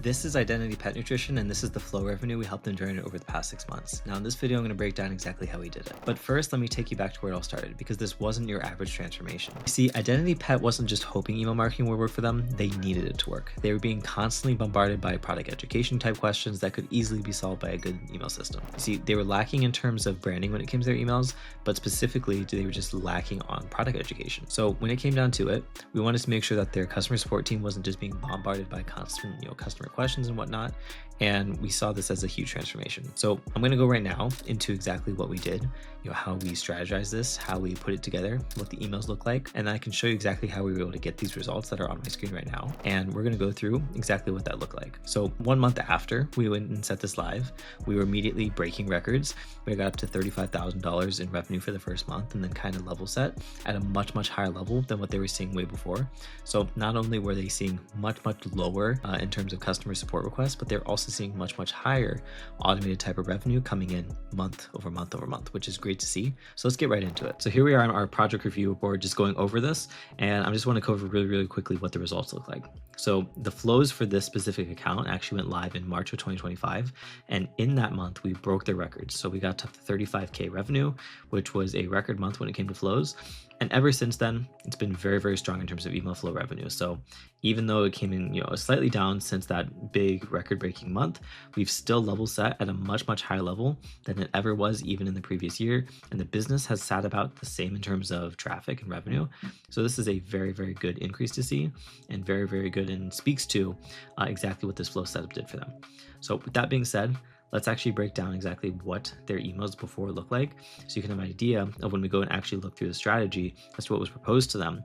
This is Identity Pet Nutrition, and this is the flow revenue we helped them generate over the past 6 months. Now in this video, I'm going to break down exactly how we did it. But first, let me take you back to where it all started, because this wasn't your average transformation. You see, Identity Pet wasn't just hoping email marketing would work for them, they needed it to work. They were being constantly bombarded by product education type questions that could easily be solved by a good email system. You see, they were lacking in terms of branding when it came to their emails, but specifically, they were just lacking on product education. So when it came down to it, we wanted to make sure that their customer support team wasn't just being bombarded by constant, customer questions and whatnot. And we saw this as a huge transformation. So I'm going to go right now into exactly what we did, how we strategized this, how we put it together, what the emails look like, and I can show you exactly how we were able to get these results that are on my screen right now. And we're going to go through exactly what that looked like. So 1 month after we went and set this live, we were immediately breaking records. We got up to $35,000 in revenue for the first month, and then kind of level set at a much, much higher level than what they were seeing way before. So not only were they seeing much, much lower in terms of customer support requests, but they're also seeing much, much higher automated type of revenue coming in month over month over month, which is great to see. So let's get right into it. So here we are on our project review board, just going over this. And I just want to cover really, really quickly what the results look like. So the flows for this specific account actually went live in March of 2025. And in that month, we broke their records. So we got to 35K revenue, which was a record month when it came to flows. And ever since then, it's been very, very strong in terms of email flow revenue. So even though it came in, slightly down since that big record-breaking month, we've still level set at a much, much higher level than it ever was even in the previous year. And the business has sat about the same in terms of traffic and revenue. So this is a very, very good increase to see, and very, very good, and speaks to exactly what this flow setup did for them. So with that being said, let's actually break down exactly what their emails before look like, so you can have an idea of when we go and actually look through the strategy as to what was proposed to them,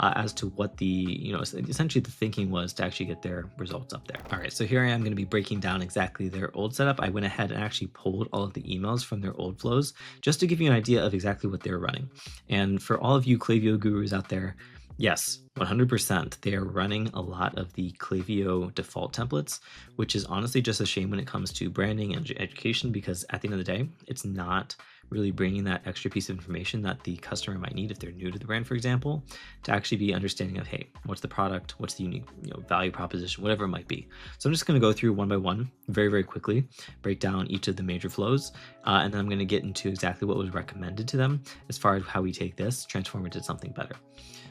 as to what the, essentially the thinking was to actually get their results up there. All right, so here I am going to be breaking down exactly their old setup. I went ahead and actually pulled all of the emails from their old flows just to give you an idea of exactly what they're running. And for all of you Klaviyo gurus out there, yes, 100%. They are running a lot of the Klaviyo default templates, which is honestly just a shame when it comes to branding and education, because at the end of the day, it's not really bringing that extra piece of information that the customer might need if they're new to the brand, for example, to actually be understanding of, hey, what's the product, what's the unique value proposition, whatever it might be. So I'm just going to go through one by one very, very quickly, break down each of the major flows, and then I'm going to get into exactly what was recommended to them as far as how we take this, transform it into something better.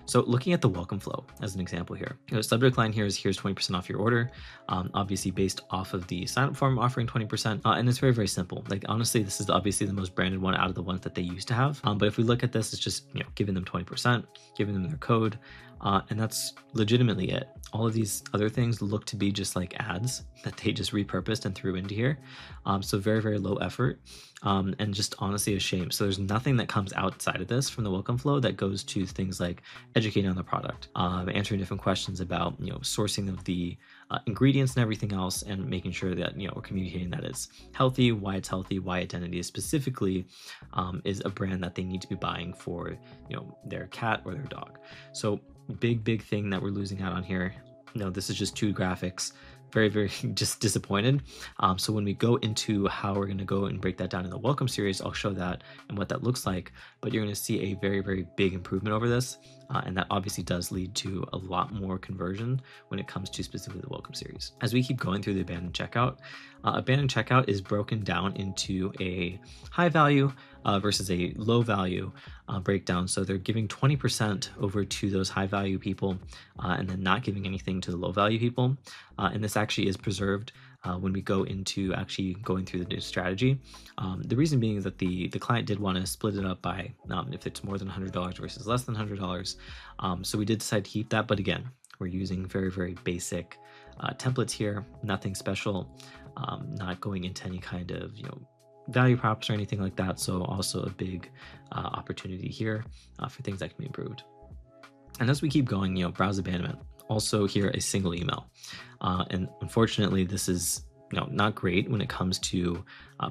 So looking at the welcome flow as an example here, subject line here is here's 20% off your order, obviously based off of the sign up form offering 20%. And it's very, very simple. Like, honestly, this is obviously the most branded one out of the ones that they used to have. But if we look at this, it's just, giving them 20%, giving them their code, and that's legitimately it. All of these other things look to be just like ads that they just repurposed and threw into here. So very, very low effort, and just honestly a shame. So there's nothing that comes outside of this from the welcome flow that goes to things like educating on the product, answering different questions about, sourcing of the ingredients and everything else, and making sure that, we're communicating that it's healthy, why Identity specifically is a brand that they need to be buying for, their cat or their dog. So big thing that we're losing out on here. This is just two graphics. Very, very just disappointed. So when we go into how we're going to go and break that down in the welcome series, I'll show that and what that looks like. But you're going to see a very, very big improvement over this. And that obviously does lead to a lot more conversion when it comes to specifically the welcome series. As we keep going through the abandoned checkout is broken down into a high value versus a low value breakdown. So they're giving 20% over to those high value people, and then not giving anything to the low value people. And this actually is preserved when we go into actually going through the new strategy. The reason being is that the client did want to split it up by if it's more than $100 versus less than $100. So we did decide to keep that, but again, we're using very, very basic templates here, nothing special, not going into any kind of value props or anything like that. So also a big opportunity here for things that can be improved. And as we keep going, browse abandonment, also here a single email. And unfortunately, this is not great when it comes to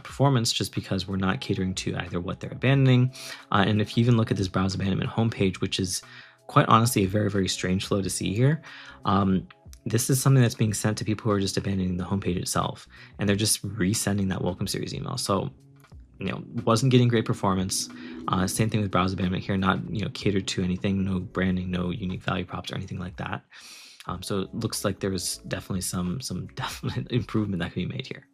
performance, just because we're not catering to either what they're abandoning. And if you even look at this browse abandonment homepage, which is quite honestly a very, very strange flow to see here, this is something that's being sent to people who are just abandoning the homepage itself, and they're just resending that welcome series email. So, wasn't getting great performance. Same thing with browse abandonment here, not catered to anything, no branding, no unique value props or anything like that. So it looks like there was definitely some definite improvement that can be made here.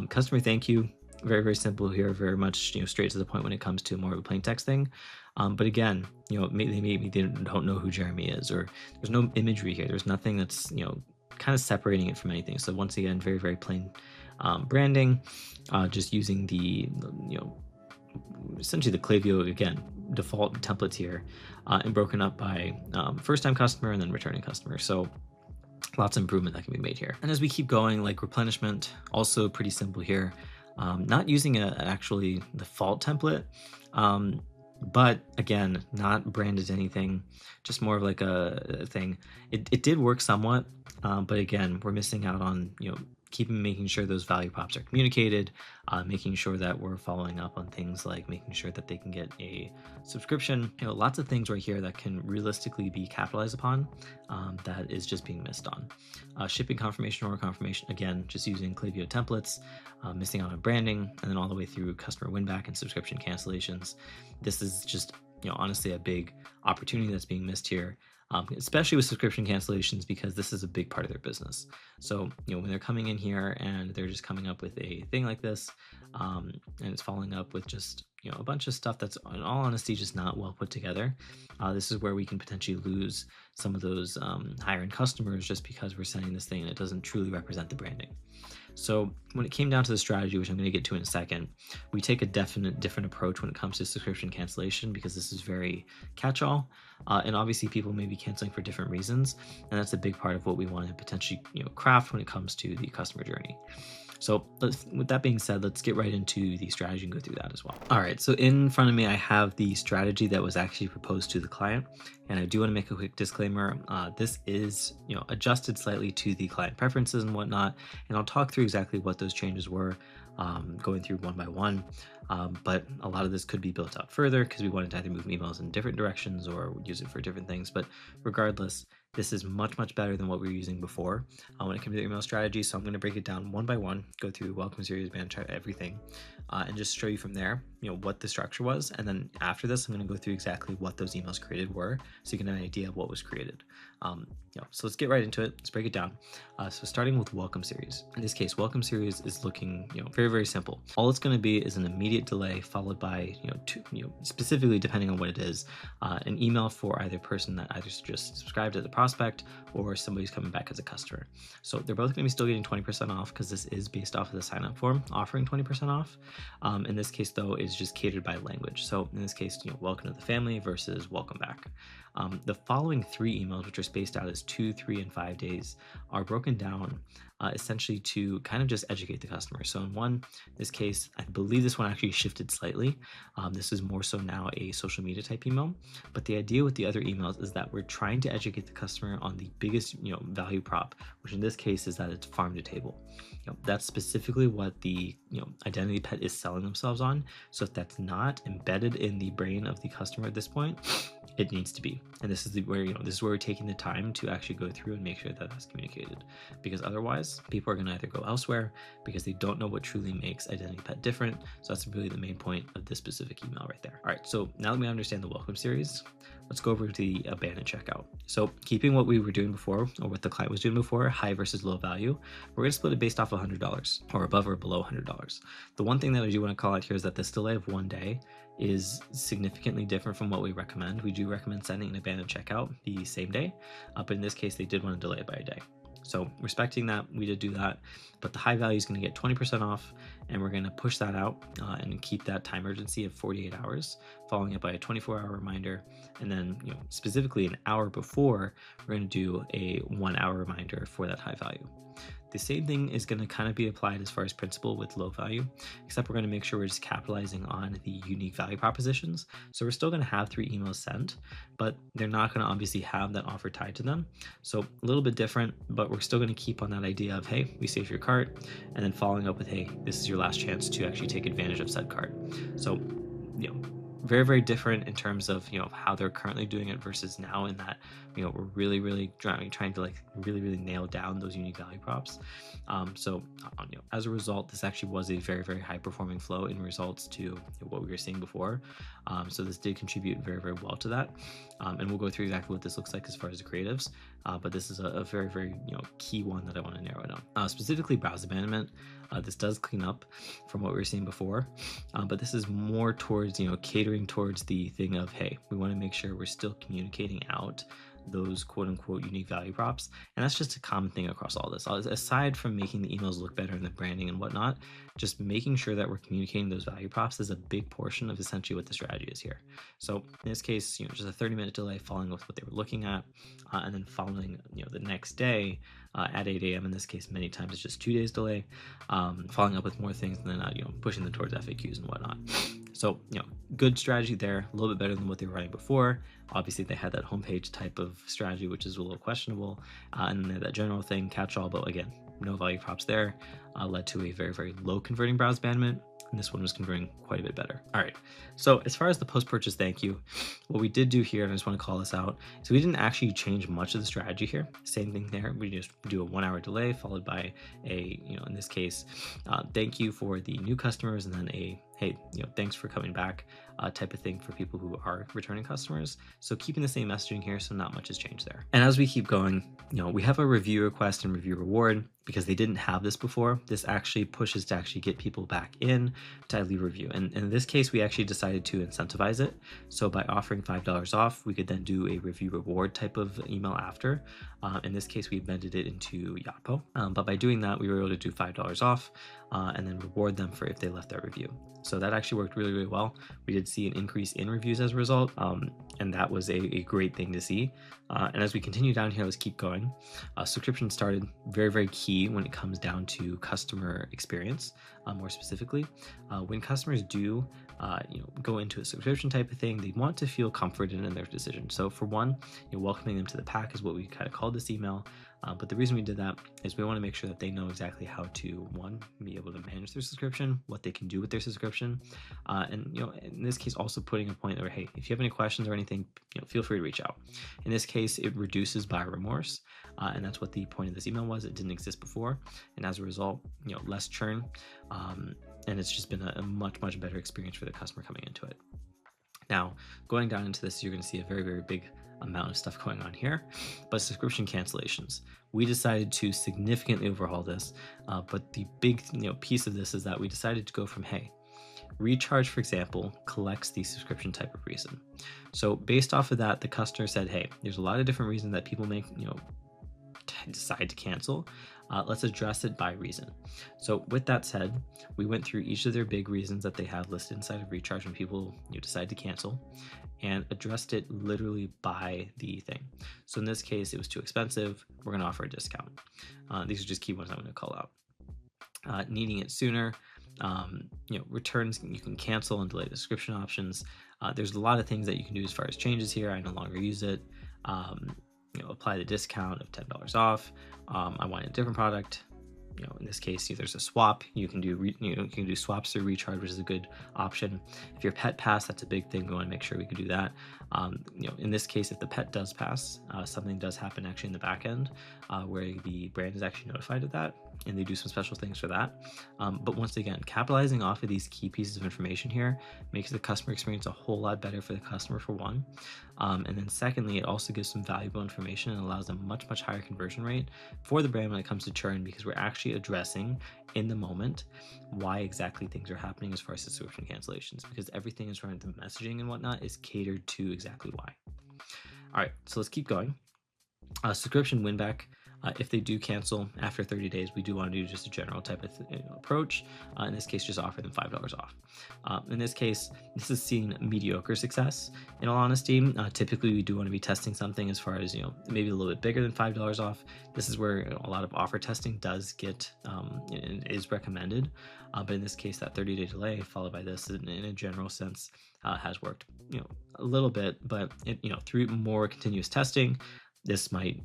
Customer thank you, very, very simple here, very much, straight to the point when it comes to more of a plain text thing. But again, maybe they don't know who Jeremy is, or there's no imagery here. There's nothing that's, kind of separating it from anything. So once again, very, very plain branding, just using the, essentially the Klaviyo, again, default templates here, and broken up by first-time customer and then returning customer. So lots of improvement that can be made here. And as we keep going, like replenishment, also pretty simple here. Not using an actually default template, but again, not branded anything, just more of like a thing. It did work somewhat, but again, we're missing out on, making sure those value props are communicated, making sure that we're following up on things like making sure that they can get a subscription, lots of things right here that can realistically be capitalized upon, that is just being missed on. Shipping confirmation, order confirmation, again, just using Klaviyo templates, missing out on branding, and then all the way through customer win back and subscription cancellations. This is just, honestly a big opportunity that's being missed here. Especially with subscription cancellations, because this is a big part of their business. So, when they're coming in here and they're just coming up with a thing like this, and it's following up with just, a bunch of stuff that's, in all honesty, just not well put together. This is where we can potentially lose some of those higher end customers just because we're sending this thing and it doesn't truly represent the branding. So when it came down to the strategy, which I'm going to get to in a second, we take a different approach when it comes to subscription cancellation, because this is very catch-all, and obviously people may be canceling for different reasons, and that's a big part of what we want to potentially craft when it comes to the customer journey. So with that being said, let's get right into the strategy and go through that as well. All right, so in front of me, I have the strategy that was actually proposed to the client. And I do want to make a quick disclaimer. This is, adjusted slightly to the client preferences and whatnot. And I'll talk through exactly what those changes were, going through one by one. But a lot of this could be built out further because we wanted to either move emails in different directions or use it for different things. But regardless, this is much, much better than what we were using before when it comes to email strategy. So I'm going to break it down one by one, go through welcome series, banner chat, everything, and just show you from there, what the structure was. And then after this, I'm going to go through exactly what those emails created were, so you can have an idea of what was created. So let's get right into it. Let's break it down. So starting with welcome series. In this case, welcome series is looking, very, very simple. All it's going to be is an immediate delay followed by, specifically depending on what it is, an email for either person that either just subscribed as a prospect or somebody's coming back as a customer. So they're both going to be still getting 20% off because this is based off of the sign up form offering 20% off. In this case though, is just catered by language. So in this case, welcome to the family versus welcome back. The following 3 emails, which are spaced out as 2, 3, and 5 days, are broken down essentially to kind of just educate the customer. So in this case, I believe this one actually shifted slightly. This is more so now a social media type email. But the idea with the other emails is that we're trying to educate the customer on the biggest value prop, which in this case is that it's farm to table. That's specifically what the Identity Pet is selling themselves on. So if that's not embedded in the brain of the customer at this point, it needs to be. And this is where we're taking the time to actually go through and make sure that that's communicated, because otherwise people are going to either go elsewhere because they don't know what truly makes Identity Pet different. So that's really the main point of this specific email right there. All right, so now that we understand the welcome series, let's go over to the abandoned checkout. So keeping what we were doing before, or what the client was doing before, high versus low value, we're going to split it based off $100 or above or below $100. The one thing that I do want to call out here is that this delay of 1 day is significantly different from what we recommend. We do recommend sending an abandoned checkout the same day, but in this case, they did want to delay it by a day. So respecting that, we did do that, but the high value is going to get 20% off, and we're going to push that out and keep that time urgency of 48 hours, following up by a 24-hour reminder. And then, specifically an hour before, we're going to do a 1-hour reminder for that high value. The same thing is going to kind of be applied as far as principle with low value, except we're going to make sure we're just capitalizing on the unique value propositions. So we're still going to have 3 emails sent, but they're not going to obviously have that offer tied to them. So a little bit different, but we're still going to keep on that idea of, hey, we saved your cart, and then following up with, hey, this is your last chance to actually take advantage of said cart. So, very, very different in terms of, how they're currently doing it versus now, in that, we're really, really trying to like really, really nail down those unique value props. As a result, this actually was a very, very high performing flow in results to what we were seeing before. So this did contribute very, very well to that. And we'll go through exactly what this looks like as far as the creatives. But this is a very, very key one that I want to narrow down. Specifically browse abandonment. This does clean up from what we were seeing before, but this is more towards catering towards the thing of, hey, we want to make sure we're still communicating out those quote unquote unique value props. And that's just a common thing across all this. Aside from making the emails look better and the branding and whatnot, just making sure that we're communicating those value props is a big portion of essentially what the strategy is here. So in this case, just a 30-minute delay following with what they were looking at, and then following, the next day at 8 a.m. In this case, many times it's just 2 days delay, following up with more things, and then pushing them towards FAQs and whatnot. So, good strategy there, a little bit better than what they were running before. Obviously, they had that homepage type of strategy, which is a little questionable, and then they had that general thing, catch all, but again, no value props there, led to a very, very low converting browse abandonment. And this one was converting quite a bit better. All right, so as far as the post-purchase thank you, what we did do here, and I just want to call this out, so we didn't actually change much of the strategy here. Same thing there, we just do a 1 hour delay followed by a, in this case, thank you for the new customers, and then a, hey, thanks for coming back type of thing for people who are returning customers. So keeping the same messaging here, so not much has changed there. And as we keep going, we have a review request and review reward because they didn't have this before. This actually pushes to actually get people back in to leave a review. And in this case, we actually decided to incentivize it. So by offering $5 off, we could then do a review reward type of email after. In this case, we amended it into Yotpo. But by doing that, we were able to do $5 off and then reward them for if they left their review. So that actually worked really, really well. We did see an increase in reviews as a result, and that was a great thing to see. And as we continue down here, let's keep going. Subscription started very, very key when it comes down to customer experience. More specifically, when customers do go into a subscription type of thing, they want to feel comforted in their decision. So for one, welcoming them to the pack is what we kind of called this email. But the reason we did that is we want to make sure that they know exactly how to, one, be able to manage their subscription, what they can do with their subscription, and in this case also putting a point where, hey, if you have any questions or anything, feel free to reach out. In this case, it reduces buyer remorse, and that's what the point of this email was. It didn't exist before, and as a result, less churn, and it's just been a much, much better experience for the customer coming into it. Now, going down into this, you're going to see a very, very big amount of stuff going on here, but subscription cancellations. We decided to significantly overhaul this, but the big piece of this is that we decided to go from, hey, recharge, for example, collects the subscription type of reason. So based off of that, the customer said, hey, there's a lot of different reasons that people make, decide to cancel. Let's address it by reason. So with that said, we went through each of their big reasons that they had listed inside of recharge when people decide to cancel, and addressed it literally by the thing. So in this case, it was too expensive. We're going to offer a discount. These are just key ones I'm going to call out. Needing it sooner. Returns, you can cancel and delay the subscription options. There's a lot of things that you can do as far as changes here. I no longer use it. Apply the discount of $10 off. I want a different product. In this case, there's a swap. You can do swaps through recharge, which is a good option. If your pet pass, that's a big thing. We want to make sure we can do that. In this case, if the pet does pass, something does happen actually in the back end where the brand is actually notified of that, and they do some special things for that. But once again, capitalizing off of these key pieces of information here makes the customer experience a whole lot better for the customer, for one. And then secondly, it also gives some valuable information and allows a much, much higher conversion rate for the brand when it comes to churn, because we're actually addressing in the moment why exactly things are happening as far as subscription cancellations, because everything is around the messaging and whatnot is catered to exactly why. All right, so let's keep going. Subscription win back. If they do cancel after 30 days, we do want to do just a general type of approach. In this case, just offer them $5 off. In this case, this is seeing mediocre success. In all honesty, typically we do want to be testing something as far as, maybe a little bit bigger than $5 off. This is where a lot of offer testing does get, and is recommended. But in this case, that 30-day delay followed by this in a general sense has worked, a little bit, but through more continuous testing, this might,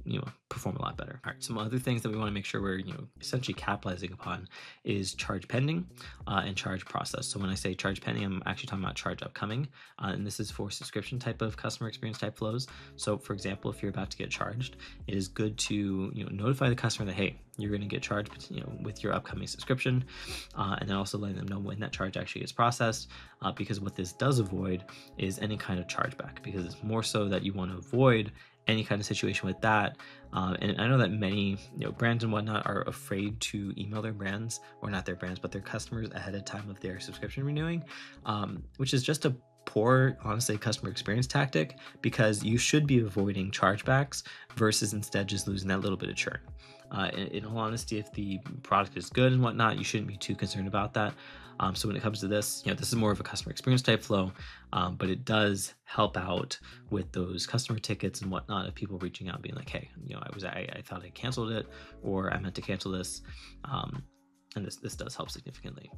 perform a lot better. All right, some other things that we want to make sure we're, essentially capitalizing upon is charge pending and charge process. So when I say charge pending, I'm actually talking about charge upcoming, and this is for subscription type of customer experience type flows. So for example, if you're about to get charged, it is good to, notify the customer that, hey, you're going to get charged, with your upcoming subscription, and then also letting them know when that charge actually gets processed, because what this does avoid is any kind of chargeback, because it's more so that you want to avoid any kind of situation with that. And I know that many brands and whatnot are afraid to email their brands, or not their brands, but their customers ahead of time of their subscription renewing, which is just a poor, honestly, customer experience tactic, because you should be avoiding chargebacks versus instead just losing that little bit of churn. In all honesty, if the product is good and whatnot, you shouldn't be too concerned about that. So when it comes to this, this is more of a customer experience type flow, but it does help out with those customer tickets and whatnot of people reaching out and being like, hey, I thought I canceled it, or I meant to cancel this. And this does help significantly.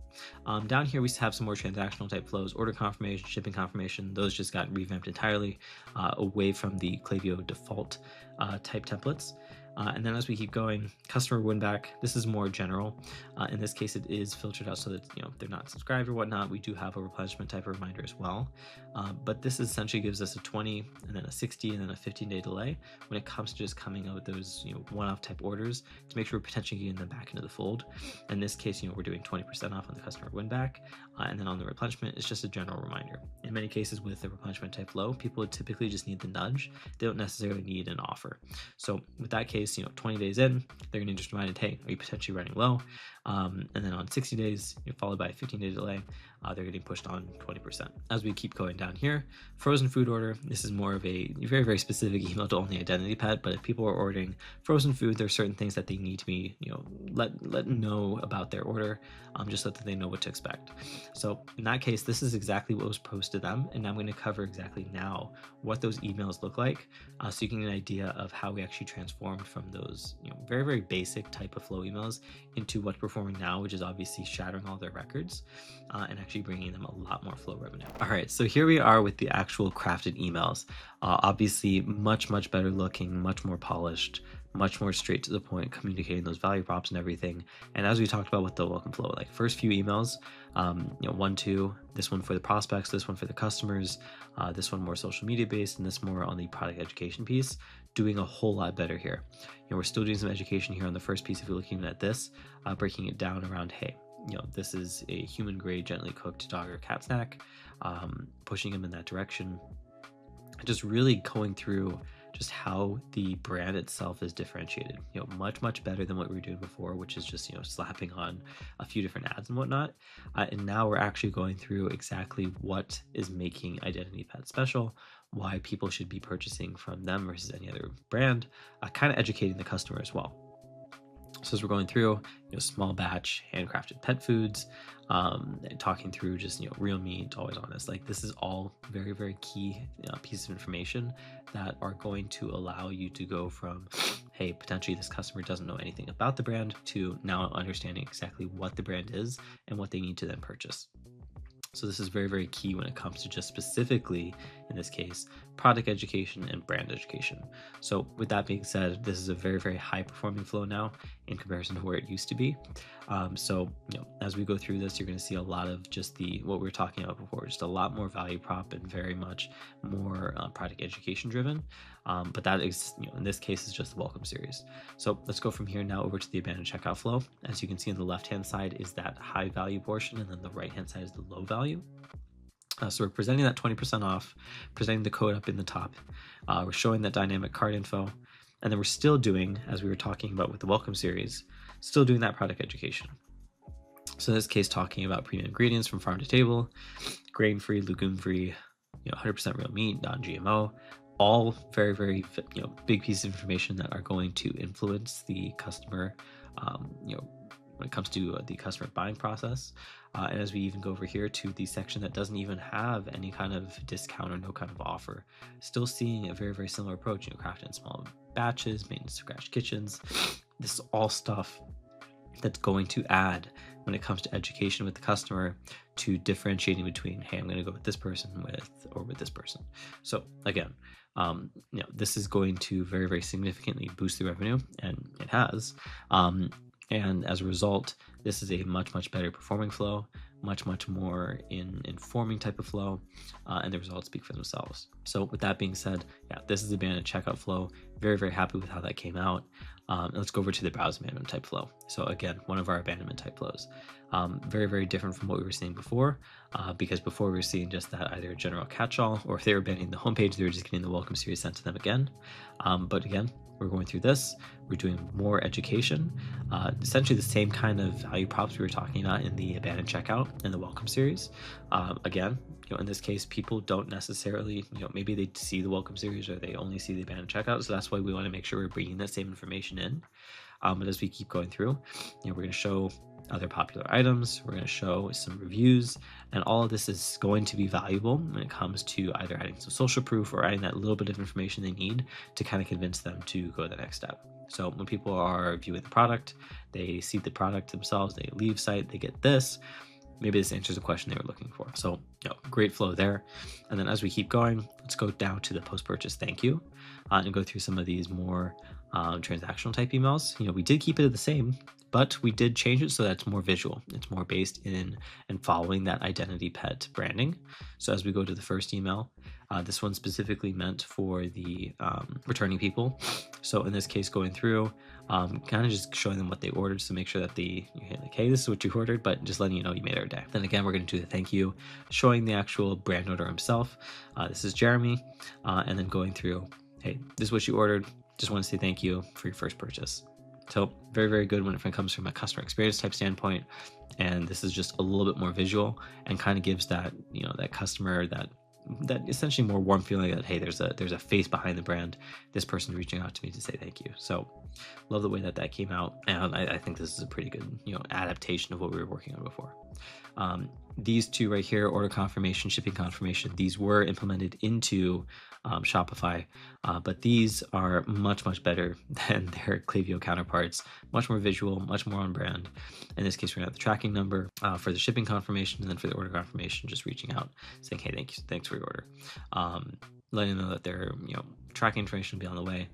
Down here, we have some more transactional type flows, order confirmation, shipping confirmation. Those just got revamped entirely away from the Klaviyo default type templates. And then as we keep going, customer win back, this is more general. In this case, it is filtered out so that they're not subscribed or whatnot. We do have a replenishment type of reminder as well. But this essentially gives us a 20 and then a 60 and then a 15-day delay when it comes to just coming out with those one-off type orders to make sure we're potentially getting them back into the fold. In this case, we're doing 20% off on the customer win back, and then on the replenishment, it's just a general reminder. In many cases with the replenishment type flow, people would typically just need the nudge. They don't necessarily need an offer. So with that case, 20 days in, they're going to just remind, hey, are you potentially running low? And then on 60 days, followed by a 15-day delay, they're getting pushed on 20%. As we keep going down here, frozen food order, this is more of a very, very specific email to only Identity Pet, but if people are ordering frozen food, there are certain things that they need to be, let know about their order, just so that they know what to expect. So in that case, this is exactly what was posed to them, and I'm going to cover exactly now what those emails look like, so you can get an idea of how we actually transformed from those very, very basic type of flow emails into what's performing now, which is obviously shattering all their records and actually bringing them a lot more flow revenue. All right, so here we are with the actual crafted emails. Obviously much better looking, much more polished, much more straight to the point, communicating those value props and everything. And as we talked about with the welcome flow, like first few emails, 1, 2, this one for the prospects, this one for the customers, this one more social media based, and this more on the product education piece, doing a whole lot better here. We're still doing some education here on the first piece if you're looking at this, breaking it down around, hey, this is a human grade, gently cooked dog or cat snack, pushing them in that direction. Just really going through just how the brand itself is differentiated, much better than what we were doing before, which is just, slapping on a few different ads and whatnot. And now we're actually going through exactly what is making Identity Pet special, why people should be purchasing from them versus any other brand, kind of educating the customer as well. So as we're going through, small batch, handcrafted pet foods, talking through just, real meat, always honest, like this is all very, very key pieces of information that are going to allow you to go from, hey, potentially this customer doesn't know anything about the brand, to now understanding exactly what the brand is and what they need to then purchase. So this is very, very key when it comes to just specifically, in this case, product education and brand education. So with that being said, this is a very, very high performing flow now in comparison to where it used to be. So as we go through this, you're going to see a lot of just what we were talking about before, just a lot more value prop and very much more product education driven. But that is, in this case, is just the welcome series. So let's go from here now over to the abandoned checkout flow. As you can see on the left-hand side is that high value portion, and then the right-hand side is the low value. So we're presenting that 20% off, presenting the code up in the top. We're showing that dynamic card info, and then we're still doing, as we were talking about with the welcome series, still doing that product education. So in this case, talking about premium ingredients from farm to table, grain-free, legume-free, 100% real meat, non-GMO, all very, very, big pieces of information that are going to influence the customer, when it comes to the customer buying process. And as we even go over here to the section that doesn't even have any kind of discount or no kind of offer, still seeing a very, very similar approach, crafted in small batches, made in scratch kitchens. This is all stuff that's going to add when it comes to education with the customer, to differentiating between, hey, I'm going to go with this person with this person. So again, this is going to very, very significantly boost the revenue, and it has. And as a result, this is a much, much better performing flow, much, much more informing type of flow, and the results speak for themselves. So with that being said, yeah, this is the abandoned checkout flow. Very, very happy with how that came out. Let's go over to the browse abandonment type flow. So again, one of our abandonment type flows. Very, very different from what we were seeing before, because before we were seeing just that either a general catch-all, or if they were abandoning the homepage, they were just getting the welcome series sent to them again. But again, we're going through this, we're doing more education, essentially the same kind of value props we were talking about in the abandoned checkout and the welcome series. Again, in this case, people don't necessarily, maybe they see the welcome series or they only see the abandoned checkout. So that's why we want to make sure we're bringing that same information in. But as we keep going through, we're going to show other popular items, we're going to show some reviews, and all of this is going to be valuable when it comes to either adding some social proof or adding that little bit of information they need to kind of convince them to go to the next step. So when people are viewing the product, they see the product themselves, they leave site, they get this, maybe this answers the question they were looking for. So great flow there. And then as we keep going, let's go down to the post-purchase thank you, and go through some of these more transactional type emails. We did keep it the same, but we did change it so that it's more visual. It's more based in and following that identity pet branding. So as we go to the first email, this one's specifically meant for the returning people. So in this case, going through, kind of just showing them what they ordered, so make sure that you're like, hey, this is what you ordered, but just letting you know you made our day. Then again, we're going to do the thank you, showing the actual brand owner himself. This is Jeremy, and then going through, hey, this is what you ordered. Just want to say thank you for your first purchase. So very, very good when it comes from a customer experience type standpoint. And this is just a little bit more visual and kind of gives that, that customer that essentially more warm feeling that, hey, there's a face behind the brand. This person reaching out to me to say thank you. So love the way that came out. And I think this is a pretty good, adaptation of what we were working on before. These two right here, order confirmation, shipping confirmation, these were implemented into Shopify, but these are much, much better than their Klaviyo counterparts, much more visual, much more on brand. In this case, we're going to have the tracking number for the shipping confirmation, and then for the order confirmation, just reaching out saying, hey, thanks for your order. Letting them know that their tracking information will be on the way,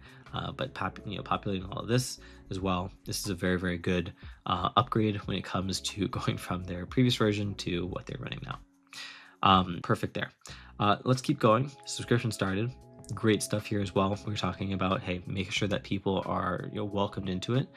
but populating all of this as well. This is a very, very good upgrade when it comes to going from their previous version to what they're running now. Perfect there. Let's keep going. Subscription started. Great stuff here as well. We're talking about, hey, making sure that people are welcomed into it.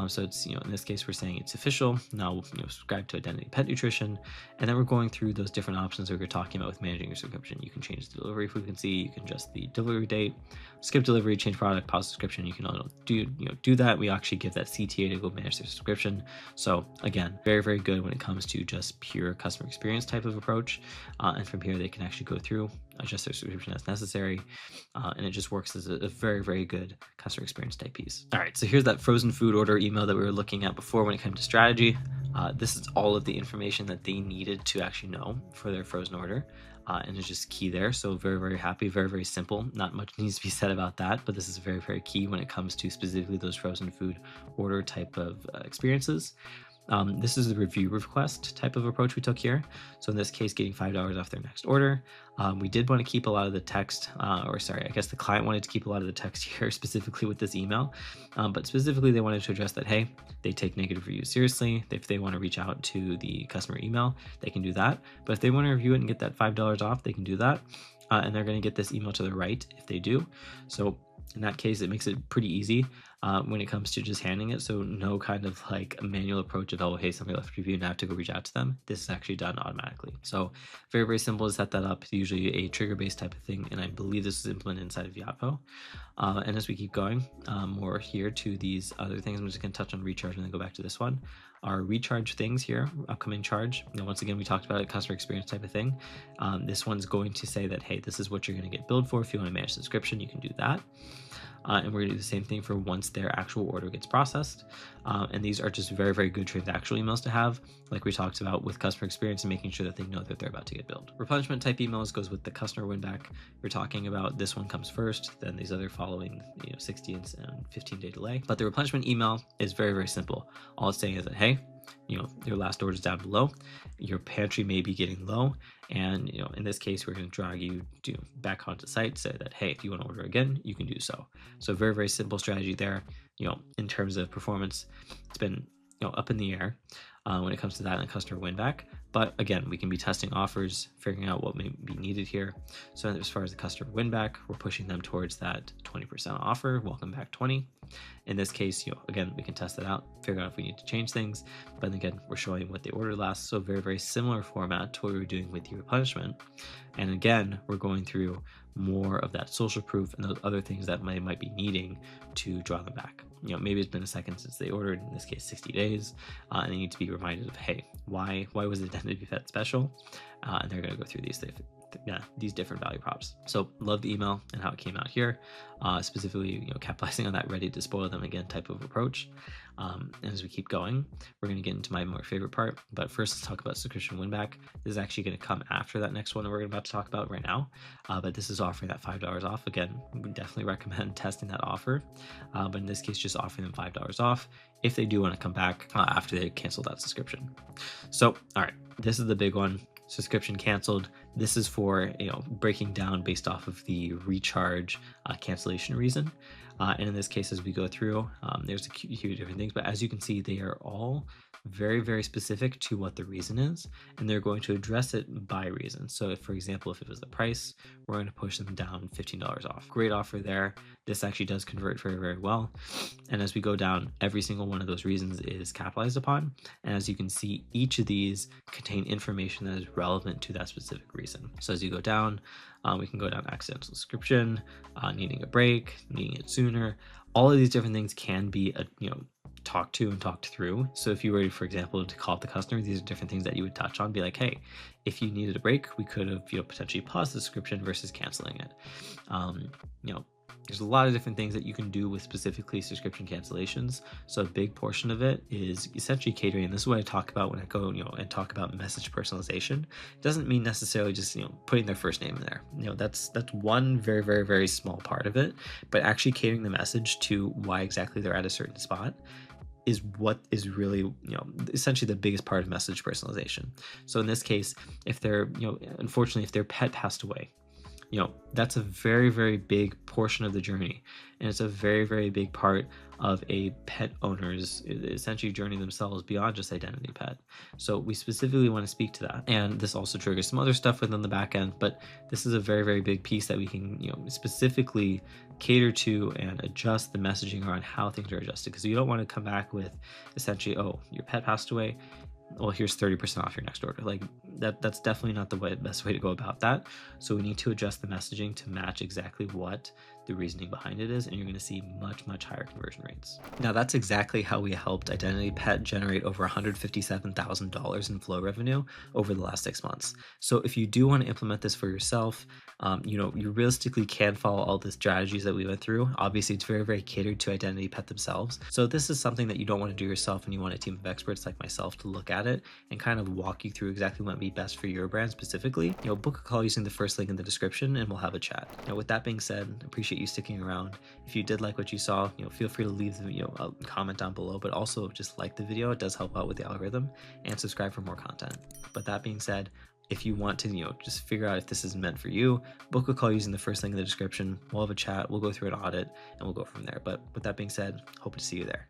So it's in this case we're saying it's official now. Subscribe to Identity Pet Nutrition, and then we're going through those different options that we were talking about with managing your subscription. You can change the delivery frequency, you can adjust the delivery date, skip delivery, change product, pause subscription. You can do that. We actually give that CTA to go manage their subscription. So again, very, very good when it comes to just pure customer experience type of approach. And from here they can actually go through, adjust their subscription as necessary, and it just works as a very, very good customer experience type piece. All right, so here's that frozen food order email that we were looking at before when it came to strategy. This is all of the information that they needed to actually know for their frozen order, and it's just key there. So very, very happy, very, very simple. Not much needs to be said about that, but this is very, very key when it comes to specifically those frozen food order type of experiences. This is the review request type of approach we took here. So in this case, getting $5 off their next order. We did want to keep a lot of the text, I guess the client wanted to keep a lot of the text here specifically with this email. But specifically, they wanted to address that, hey, they take negative reviews seriously. If they want to reach out to the customer email, they can do that. But if they want to review it and get that $5 off, they can do that. And they're going to get this email to the right if they do. So in that case, it makes it pretty easy when it comes to just handing it. So no kind of like a manual approach of, oh, hey, somebody left a review and I have to go reach out to them. This is actually done automatically. So very, very simple to set that up. It's usually a trigger-based type of thing. And I believe this is implemented inside of Yotpo. And as we keep going more here to these other things, I'm just going to touch on recharge and then go back to this one. Our recharge things here, upcoming charge. Once again, we talked about a customer experience type of thing. This one's going to say that, hey, this is what you're going to get billed for. If you want to manage subscription, you can do that. And we're going to do the same thing for once their actual order gets processed. And these are just very, very good transactional emails to have, like we talked about with customer experience and making sure that they know that they're about to get billed. Replenishment type emails goes with the customer win back. We're talking about this one comes first, then these other following 60 and 15-day delay. But the replenishment email is very, very simple. All it's saying is that, hey, your last order is down below, your pantry may be getting low, and in this case we're going to drag you back onto the site, say that, hey, if you want to order again, you can do so. So very, very simple strategy there. In terms of performance, it's been up in the air when it comes to that and customer win back. But again, we can be testing offers, figuring out what may be needed here. So as far as the customer win back, we're pushing them towards that 20% offer, welcome back 20. In this case, again, we can test it out, figure out if we need to change things. But again, we're showing what they ordered last. So very, very similar format to what we were doing with the replenishment. And again, we're going through more of that social proof and those other things that might be needing to draw them back. Maybe it's been a second since they ordered, in this case 60 days, and they need to be reminded of, hey, why was the Identity Pet special? And they're going to go through these different value props. So love the email and how it came out here, specifically capitalizing on that ready to spoil them again type of approach. And as we keep going, we're going to get into my more favorite part, but first let's talk about subscription win back. This is actually going to come after that next one we're about to talk about right now, but this is offering that $5 off. Again, we definitely recommend testing that offer, but in this case just offering them $5 off if they do want to come back after they cancel that subscription. So all right, this is the big one. Subscription canceled. This is for breaking down based off of the recharge cancellation reason. And in this case, as we go through, there's a few different things, but as you can see, they are all very, very specific to what the reason is, and they're going to address it by reason. So if, for example, if it was the price, we're going to push them down $15 off. Great offer there. This actually does convert very, very well. And as we go down, every single one of those reasons is capitalized upon. And as you can see, each of these contain information that is relevant to that specific reason. So as you go down, we can go down accidental subscription, needing a break, needing it sooner. All of these different things can be talked to and talked through. So if you were, for example, to call up the customer, these are different things that you would touch on. Be like, hey, if you needed a break, we could have potentially paused the subscription versus canceling it. There's a lot of different things that you can do with specifically subscription cancellations. So a big portion of it is essentially catering. This is what I talk about when I go, and talk about message personalization. It doesn't mean necessarily just, putting their first name in there. That's one very, very, very small part of it, but actually catering the message to why exactly they're at a certain spot is what is really, essentially the biggest part of message personalization. So in this case, if they're, unfortunately, if their pet passed away, that's a very, very big portion of the journey. And it's a very, very big part of a pet owner's essentially journey themselves beyond just Identity Pet. So we specifically want to speak to that. And this also triggers some other stuff within the back end, but this is a very, very big piece that we can, specifically cater to and adjust the messaging around how things are adjusted. Because you don't want to come back with essentially, oh, your pet passed away, well, here's 30% off your next order. Like that's definitely not the best way to go about that. So we need to adjust the messaging to match exactly what the reasoning behind it is, and you're going to see much, much higher conversion rates. Now that's exactly how we helped Identity Pet generate over $157,000 in flow revenue over the last 6 months. So if you do want to implement this for yourself, you realistically can follow all the strategies that we went through. Obviously, it's very, very catered to Identity Pet themselves. So this is something that you don't want to do yourself, and you want a team of experts like myself to look at it and kind of walk you through exactly what would be best for your brand specifically. Book a call using the first link in the description, and we'll have a chat. Now, with that being said, appreciate you sticking around. If you did like what you saw, feel free to leave a comment down below, but also just like the video. It does help out with the algorithm, and subscribe for more content. But that being said, if you want to, just figure out if this is meant for you, book a call using the first link in the description. We'll have a chat, we'll go through an audit, and we'll go from there. But with that being said, hope to see you there.